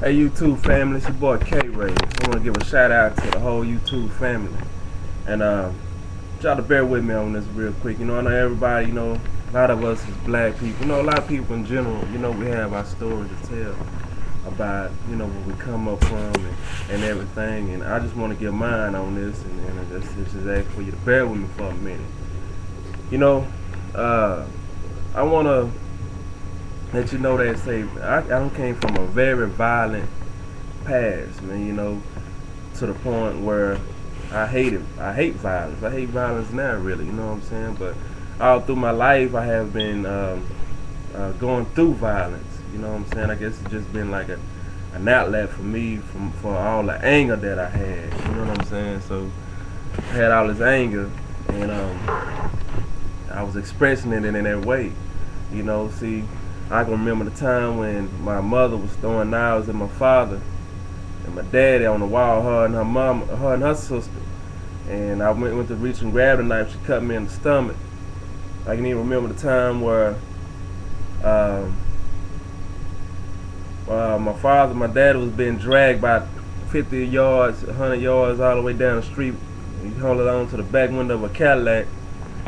Hey YouTube family, it's your boy K-Ray. I want to give a shout out to the whole YouTube family. And try to bear with me on this real quick. I know everybody, a lot of us is black people. A lot of people in general, we have our stories to tell about, where we come up from and everything. And I just want to give mine on this and I just ask for you to bear with me for a minute. I want to let you know that I came from a very violent past, man, to the point where I hate violence. I hate violence now, really, you know what I'm saying? But all through my life, I have been going through violence, you know what I'm saying? I guess it's just been like an outlet for me for all the anger that I had, you know what I'm saying? So I had all this anger, and I was expressing it in that way, see. I can remember the time when my mother was throwing knives at my father and my daddy on the wall, her and her sister. And I went to reach and grab the knife. She cut me in the stomach. I can even remember the time where my daddy was being dragged by 50 yards, 100 yards all the way down the street. He held on to the back window of a Cadillac.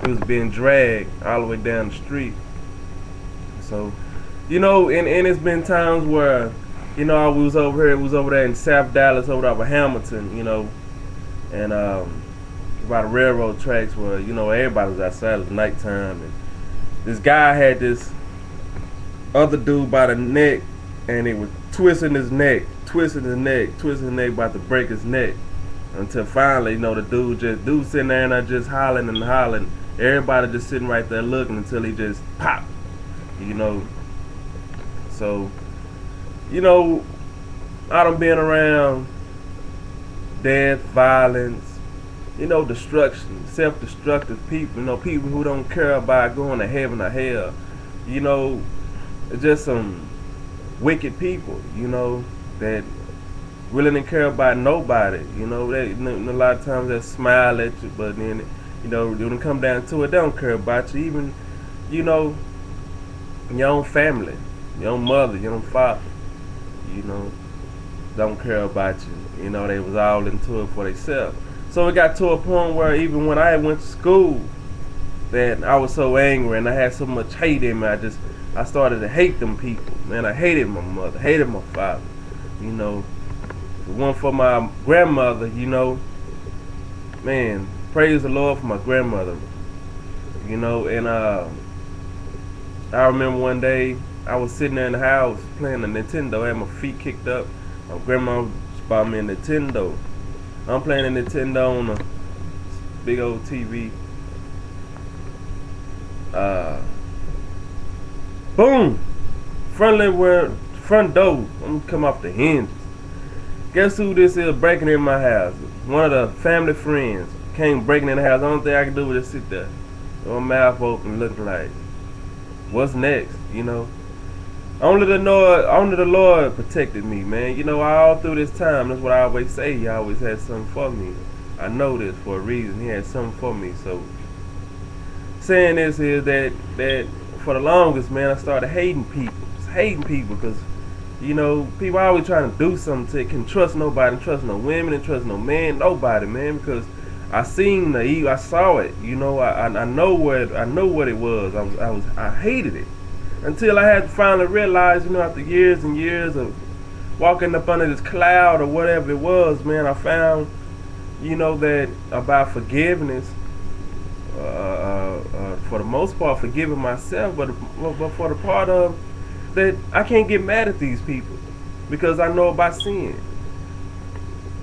He was being dragged all the way down the street. So, and it's been times where, we was over here, there in South Dallas, over there by Hamilton, and by the railroad tracks where, everybody was outside. It was nighttime, and this guy had this other dude by the neck, and he was twisting his neck, about to break his neck, until finally, the dude sitting there and just hollering, everybody just sitting right there looking until he just popped, So, I done been around death, violence, destruction, self-destructive people, people who don't care about going to heaven or hell, just some wicked people, that really didn't care about nobody, they, a lot of times they smile at you, but then, when it come down to it, they don't care about you, even, your own family. Your own mother, your own father, don't care about you. They was all into it for themselves. So it got to a point where even when I went to school, that I was so angry and I had so much hate in me, I started to hate them people. Man, I hated my mother, hated my father. If it wasn't for my grandmother, man, praise the Lord for my grandmother. And I remember one day, I was sitting there in the house playing a Nintendo. I had my feet kicked up. My grandma bought me a Nintendo. I'm playing a Nintendo on a big old TV. Boom! Front door. I'm gonna come off the hinges. Guess who this is breaking in my house? One of the family friends came breaking in the house. The only thing I could do was just sit there, with my mouth open, looking like, what's next? Only the Lord protected me, man. All through this time, that's what I always say. He always had something for me. I know this for a reason. He had something for me. So, saying this is that for the longest, man, I started hating people. Just hating people because, people always trying to do something to can trust nobody, trust no women, and trust no man, nobody, man, because I seen the evil, I saw it. I know what it was. I hated it. Until I had to finally realize, after years and years of walking up under this cloud or whatever it was, man, I found, that about forgiveness, for the most part, forgiving myself, but for the part of that, I can't get mad at these people because I know about sin.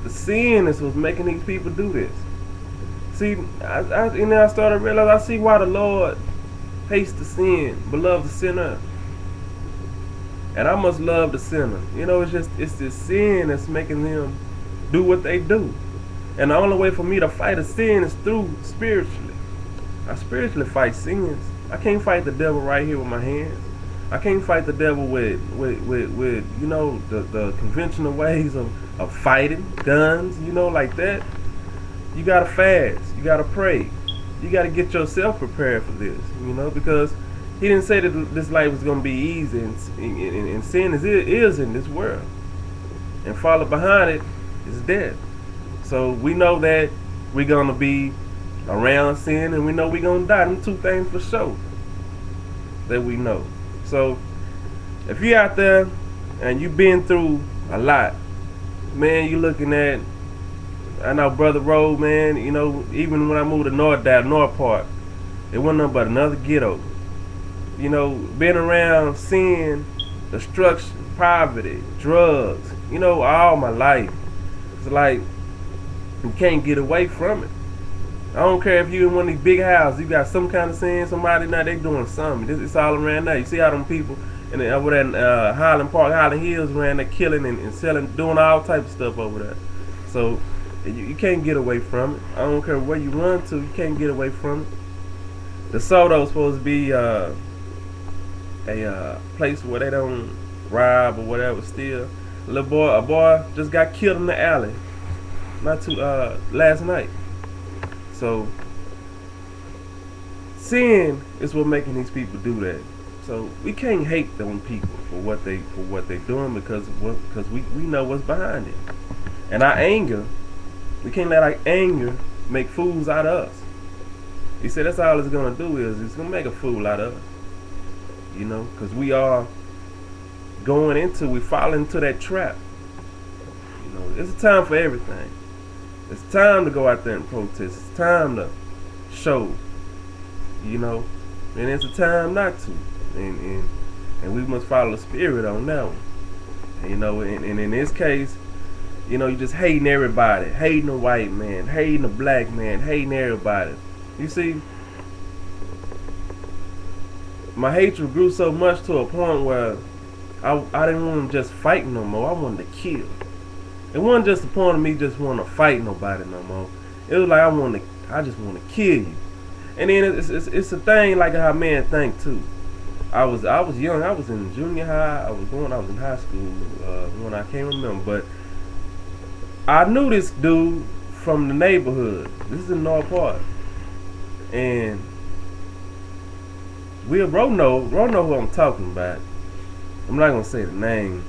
The sin is what's making these people do this. See, I started to realize, I see why the Lord hates the sin, but loves the sinner. And I must love the sinner. It's this sin that's making them do what they do. And the only way for me to fight a sin is through spiritually. I spiritually fight sins. I can't fight the devil right here with my hands. I can't fight the devil with the conventional ways of fighting, guns, like that. You gotta fast. You gotta pray. You got to get yourself prepared for this, because he didn't say that this life was going to be easy, and sin is in this world. and follow behind it is death. So we know that we're gonna be around sin, and we know we're gonna die. Them two things for sure that we know. So if you're out there and you've been through a lot, man, you looking at, I know Brother Road, man, you know, even when I moved to North Park, it wasn't nothing but another ghetto. You know, being around seeing destruction, poverty, drugs, you know, all my life. It's like you can't get away from it. I don't care if you in one of these big houses, you got some kind of sin, somebody now they doing something. It's all around there. You see how them people in over there in Highland Park, Highland Hills around there killing and selling, doing all type of stuff over there. So you can't get away from it. I don't care where you run to, you can't get away from it. The Soto's supposed to be a place where they don't rob or whatever. Still, a boy just got killed in the alley, last night. So sin is what making these people do that. So we can't hate them people for what they doing because we know what's behind it. And our anger, we can't let our anger make fools out of us. He said that's all it's gonna do is it's gonna make a fool out of us. You know, because we are we fall into that trap. You know, it's a time for everything. It's time to go out there and protest. It's time to show, you know, and it's a time not to. And we must follow the spirit on that one. And, you know, and in this case, you know, you just hating everybody, hating the white man, hating the black man, hating everybody. You see, my hatred grew so much to a point where I didn't want to just fight no more. I wanted to kill. It wasn't just the point of me just wanting to fight nobody no more. It was like I just want to kill you. And then it's a thing like how men think too. I was young. I was in junior high. I was in high school when I can't remember. But I knew this dude from the neighborhood. This is in North Park, and Ro know who I'm talking about. I'm not gonna say the name,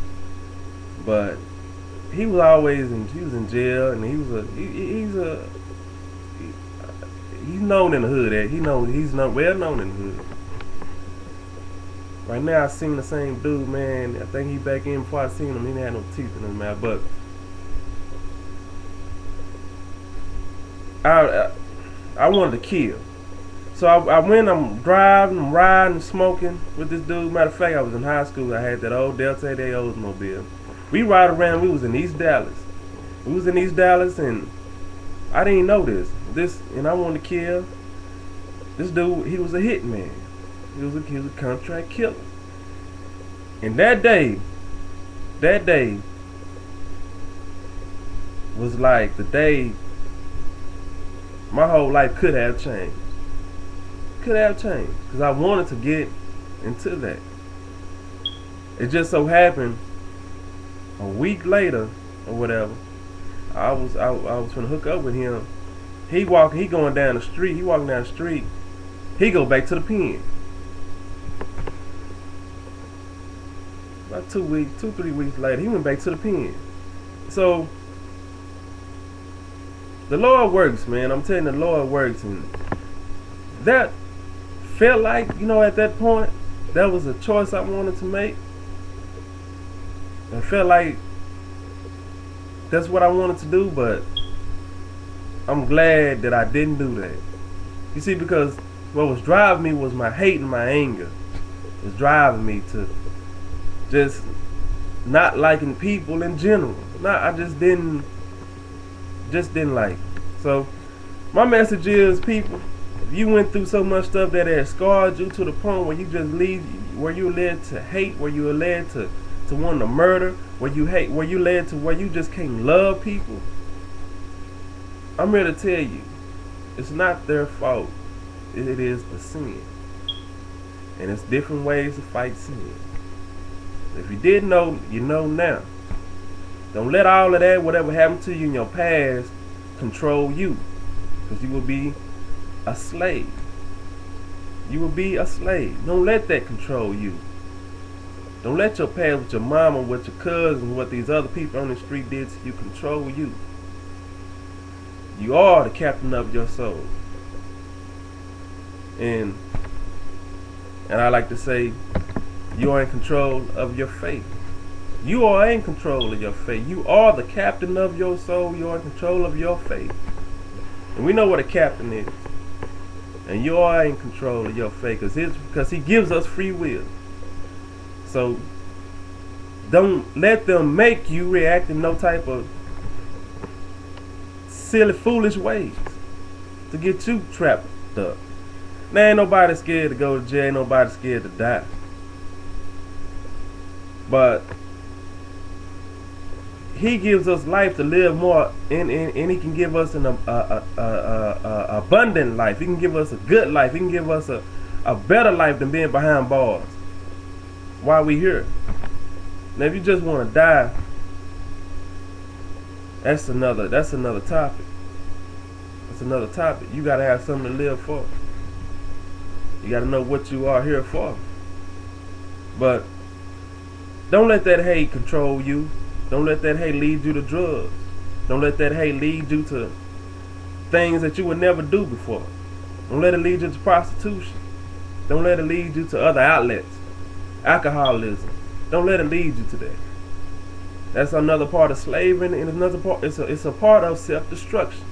but he was in jail, and he's known in the hood. He's not well known in the hood. Right now, I seen the same dude, man. I think he back in before I seen him. He didn't have no teeth in his mouth, but I wanted to kill. So I went, I'm driving, I'm riding, smoking with this dude. Matter of fact, I was in high school. I had that old Delta 8 Oldsmobile. We ride around, we was in East Dallas. And I didn't know this. And I wanted to kill this dude. He was a hitman. He was a contract killer. And that day was like the day my whole life could have changed. Because I wanted to get into that. It just so happened a week later or whatever, I was gonna hook up with him. He going down the street. He walking down the street. He go back to the pen. About 3 weeks later, he went back to the pen. So the Lord works, man. I'm telling you, the Lord works, and that felt like, you know, at that point, that was a choice I wanted to make. I felt like that's what I wanted to do, but I'm glad that I didn't do that. You see, because what was driving me was my hate and my anger. It was driving me to just not liking people in general. I just didn't like it. So my message is, people, if you went through so much stuff that has scarred you to the point where you just where you're led to hate, where you're led to want to murder, where you led to where you just can't love people, I'm here to tell you, it's not their fault. It is the sin. And it's different ways to fight sin. If you didn't know, you know now. Don't let all of that, whatever happened to you in your past, control you. Because you will be a slave. You will be a slave. Don't let that control you. Don't let your past with your mama, with your cousins, what these other people on the street did to you control you. You are the captain of your soul. And I like to say, you are in control of your fate. You are in control of your fate. You are the captain of your soul. You are in control of your fate. And we know what a captain is. And you are in control of your fate because he gives us free will. So don't let them make you react in no type of silly, foolish ways to get you trapped up. Now ain't nobody scared to go to jail. Ain't nobody scared to die. But he gives us life to live more, and he can give us an abundant life. He can give us a good life. He can give us a better life than being behind bars while we here. Now if you just want to die, that's another topic. That's another topic. You gotta have something to live for. You gotta know what you are here for. But don't let that hate control you. Don't let that hate lead you to drugs. Don't let that hate lead you to things that you would never do before. Don't let it lead you to prostitution. Don't let it lead you to other outlets. Alcoholism. Don't let it lead you to that. That's another part of slavery, and another part. It's a part of self-destruction.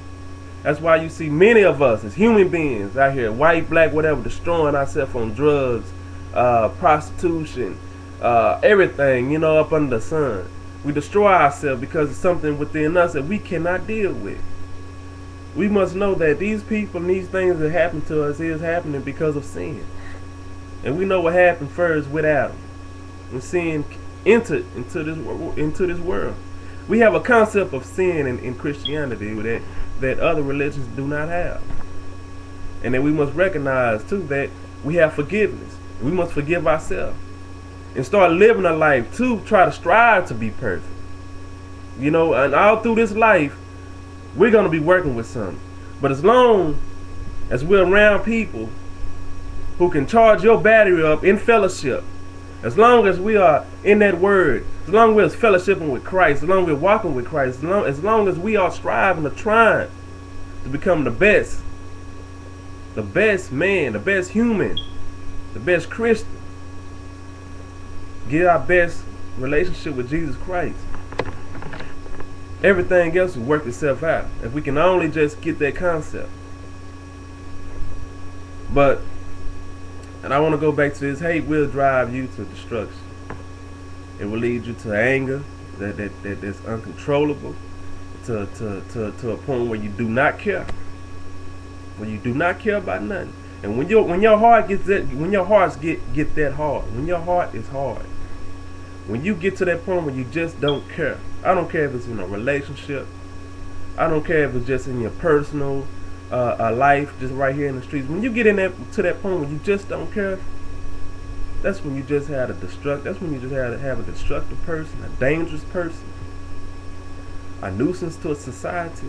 That's why you see many of us as human beings out here, white, black, whatever, destroying ourselves on drugs, prostitution, everything, you know, up under the sun. We destroy ourselves because it's something within us that we cannot deal with. We must know that these people and these things that happen to us is happening because of sin. And we know what happened first with Adam. When sin entered into this world. We have a concept of sin in Christianity that other religions do not have. And then we must recognize too that we have forgiveness. We must forgive ourselves and start living a life to try to strive to be perfect. You know, and all through this life, we're going to be working with something. But as long as we're around people who can charge your battery up in fellowship, as long as we are in that word, as long as we're fellowshipping with Christ, as long as we're walking with Christ, as long as we are striving to trying to become the best man, the best human, the best Christian, get our best relationship with Jesus Christ, everything else will work itself out if we can only just get that concept. But, and I want to go back to this, hate will drive you to destruction. It will lead you to anger that's uncontrollable, to a point where you do not care. When you do not care about nothing. And when your heart gets that, when your hearts get that hard, when your heart is hard, when you get to that point where you just don't care. I don't care if it's in a relationship. I don't care if it's just in your personal life, just right here in the streets. When you get to that point where you just don't care, that's when you just have that's when you just have a destructive person, a dangerous person, a nuisance to a society,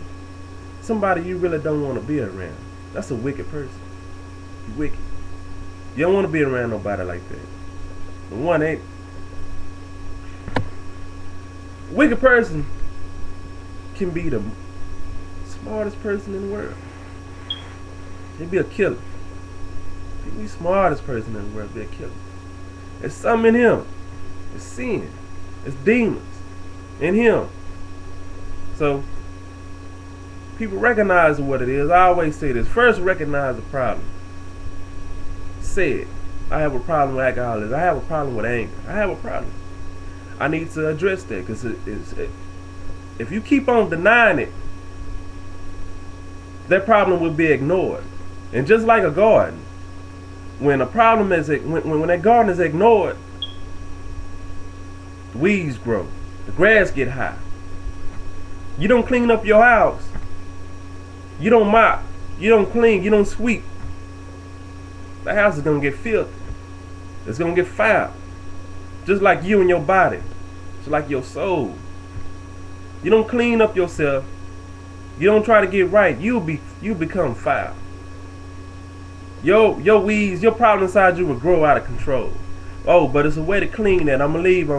somebody you really don't want to be around. That's a wicked person. You're wicked. You don't want to be around nobody like that. The one ain't. Wicked person can be the smartest person in the world. He'd be a killer. He'd be the smartest person in the world, be a killer. There's something in him. It's sin. It's demons in him. So people recognize what it is. I always say this. First, recognize the problem. Say it. I have a problem with alcoholism. I have a problem with anger. I have a problem. I need to address that, because if you keep on denying it, that problem will be ignored. And just like a garden, when a problem is when that garden is ignored, the weeds grow, the grass get high. You don't clean up your house, you don't mop, you don't clean, you don't sweep, the house is gonna get filthy. It's gonna get foul. Just like you and your body. Just like your soul. You don't clean up yourself. You don't try to get right. You become foul. Your weeds, your problem inside you will grow out of control. Oh, but it's a way to clean that. I'ma leave on